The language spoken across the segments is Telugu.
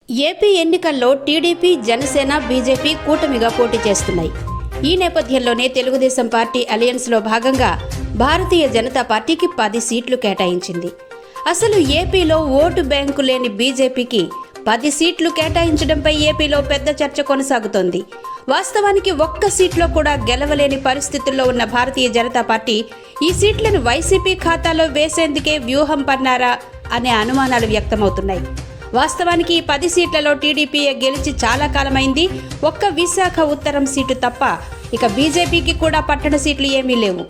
ఏపీ ఎన్నికల్లో టీడీపీ, జనసేన, బీజేపీ కూటమిగా పోటీ చేస్తున్నాయి. ఈ నేపథ్యంలోనే తెలుగుదేశం పార్టీ అలయన్స్లో భాగంగా భారతీయ జనతా పార్టీకి 10 సీట్లు కేటాయించింది. అసలు ఏపీలో ఓటు బ్యాంకు లేని బీజేపీకి 10 సీట్లు కేటాయించడంపై ఏపీలో పెద్ద చర్చ కొనసాగుతోంది. వాస్తవానికి ఒక్క సీట్లో కూడా గెలవలేని పరిస్థితుల్లో ఉన్న భారతీయ జనతా పార్టీ ఈ సీట్లను వైసీపీ ఖాతాలో వేసేందుకే వ్యూహం పన్నారా అనే అనుమానాలు వ్యక్తమవుతున్నాయి. వాస్తవానికి ఈ 10 సీట్లలో టీడీపీ గెలిచి చాలా కాలమైంది. ఒక్క విశాఖ ఉత్తరం సీటు తప్ప ఇక బీజేపీకి కూడా పట్టణ సీట్లు ఏమీ లేవు.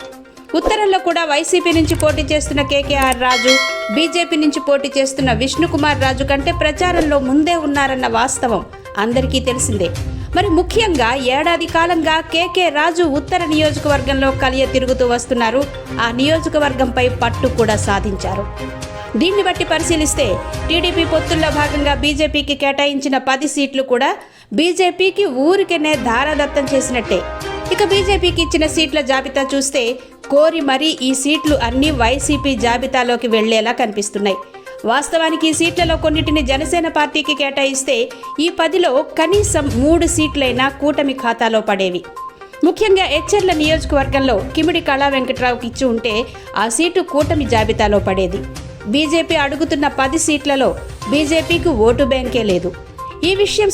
ఉత్తరంలో కూడా వైసీపీ నుంచి పోటీ చేస్తున్న కేకేఆర్ రాజు, బీజేపీ నుంచి పోటీ చేస్తున్న విష్ణుకుమార్ రాజు కంటే ప్రచారంలో ముందే ఉన్నారన్న వాస్తవం అందరికీ తెలిసిందే. మరి ముఖ్యంగా ఏడాది కాలంగా కేకే రాజు ఉత్తర నియోజకవర్గంలో కలియ తిరుగుతూ వస్తున్నారు. ఆ నియోజకవర్గంపై పట్టు కూడా సాధించారు. దీన్ని బట్టి పరిశీలిస్తే టీడీపీ పొత్తుల్లో భాగంగా బీజేపీకి కేటాయించిన 10 సీట్లు కూడా బీజేపీకి ఊరికెనే ధారాదత్తం చేసినట్టే. ఇక బీజేపీకి ఇచ్చిన సీట్ల జాబితా చూస్తే కోరి మరీ ఈ సీట్లు అన్నీ వైసీపీ జాబితాలోకి వెళ్లేలా కనిపిస్తున్నాయి. వాస్తవానికి ఈ సీట్లలో కొన్నిటిని జనసేన పార్టీకి కేటాయిస్తే ఈ 10లో కనీసం 3 సీట్లైనా కూటమి ఖాతాలో పడేవి. ముఖ్యంగా ఎచ్చెర్ల నియోజకవర్గంలో కిమిడి కళా వెంకట్రావుకి ఇచ్చి ఉంటే ఆ సీటు కూటమి జాబితాలో పడేది. బీజేపీ అడుగుతున్న 10 సీట్లలో బీజేపీకి ఓటు బ్యాంకే లేదు. ఈ విషయం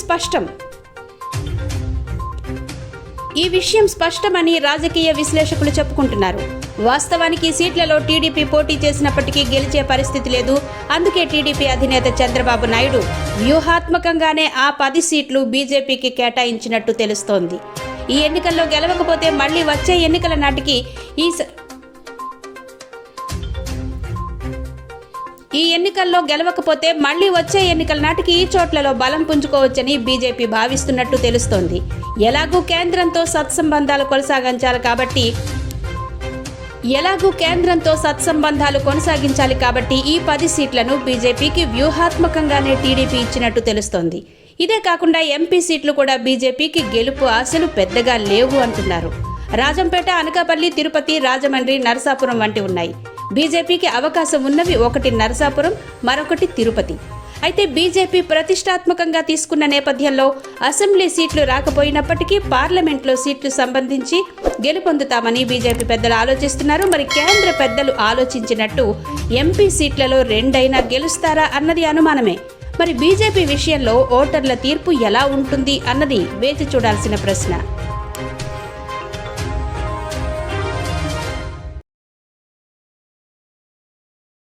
స్పష్టమని రాజకీయ విశ్లేషకులు చెప్పుకుంటున్నారు. వాస్తవానికి ఈ సీట్లలో టీడీపీ పోటీ చేసినప్పటికీ గెలిచే పరిస్థితి లేదు. అందుకే టీడీపీ అధినేత చంద్రబాబు నాయుడు వ్యూహాత్మకంగానే ఆ 10 సీట్లు బీజేపీకి కేటాయించినట్టు తెలుస్తోంది. ఈ ఎన్నికల్లో గెలవకపోతే మళ్లీ వచ్చే ఎన్నికల నాటికి ఈ చోట్లలో బలం పుంజుకోవచ్చని బీజేపీ భావిస్తున్నట్టు తెలుస్తోంది. ఎలాగూ కేంద్రంతో సత్సంబంధాలు కొనసాగించాలి కాబట్టి ఈ 10 సీట్లను బీజేపీకి వ్యూహాత్మకంగానే టీడీపీ ఇచ్చినట్టు తెలుస్తోంది. ఇదే కాకుండా ఎంపీ సీట్లు కూడా బీజేపీకి గెలుపు ఆశలు పెద్దగా లేవు అంటున్నారు. రాజంపేట, అనకాపల్లి, తిరుపతి, రాజమండ్రి, నరసాపురం వంటి ఉన్నాయి. బీజేపీకి అవకాశం ఉన్నవి ఒకటి నరసాపురం, మరొకటి తిరుపతి. అయితే బీజేపీ ప్రతిష్టాత్మకంగా తీసుకున్న నేపథ్యంలో అసెంబ్లీ సీట్లు రాకపోయినప్పటికీ పార్లమెంట్లో సీట్లు సంబంధించి గెలుపొందుతామని బీజేపీ పెద్దలు ఆలోచిస్తున్నారు. మరి కేంద్ర పెద్దలు ఆలోచించినట్టు ఎంపీ సీట్లలో 2 అయినా గెలుస్తారా అన్నది అనుమానమే. మరి బీజేపీ విషయంలో ఓటర్ల తీర్పు ఎలా ఉంటుంది అన్నది వేచి చూడాల్సిన ప్రశ్న.